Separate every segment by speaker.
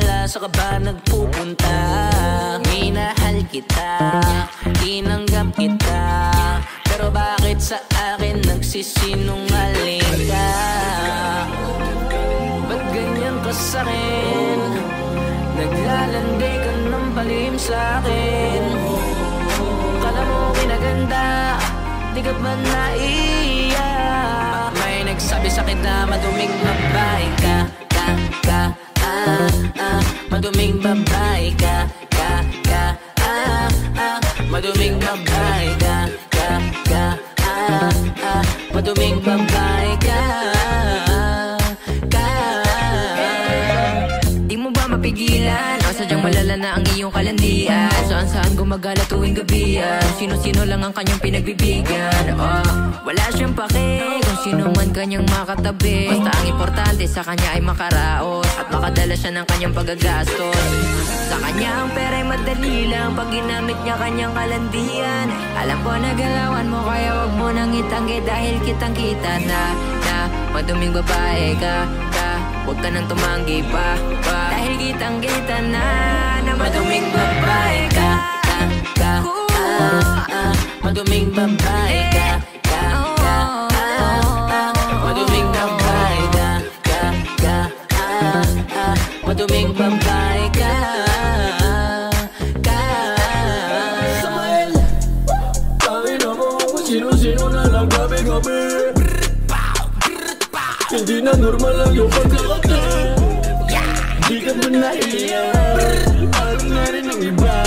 Speaker 1: pala sa ka ba nagpupunta? Minahal kita, tinanggap kita, pero bakit sa akin nagsisinungaling ka? Ba't ganyan ka sa'kin? Naglalandi ka ng palim sa'kin. Kala mo kinaganda, di ka ba naiyak? May nagsabi sa'kin na maduming babae ka, maduming babae ka, maduming babae ka, maduming babae ka. Di mo ba mapigilan? O sadyang malala na ang iyong kalandian? Saan-saan gumagala tuwing gabi? Sino-sino lang ang kanyang pinagbibigyan? Wala siyang pake kung sino man kanyang makatabi. Basta ang importante sa kanya ay makaraos at makadala siya ng kanyang paggagastos. Sa kanya ang pera ay madali lang pag ginamit niya kanyang kalandian. Alam ko na galawan mo kaya wag mo nang itanggi, dahil kitang-kita na maduming babae ka. Huwag ka nang tumanggi pa, dahil kitang-kita na maduming babae ka, maduming babae ka, maduming babae ka, maduming babae ka.
Speaker 2: Samael, tangin ako kung sino-sino na lang gabi-gabi. Hindi na normal ang iyong pagkakata. Di ka ba naiiyak? Alam na rin ng iba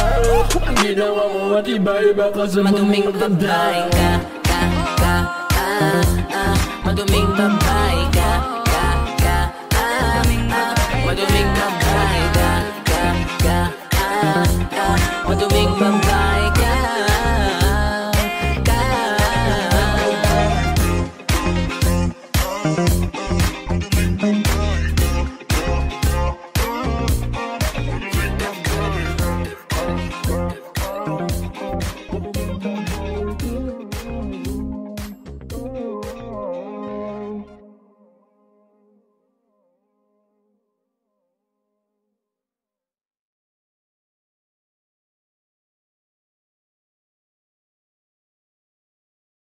Speaker 2: ang ginawa mo at iba-iba ka sa
Speaker 1: maduming babae ka, maduming babae ka, maduming babae ka, maduming babae ka.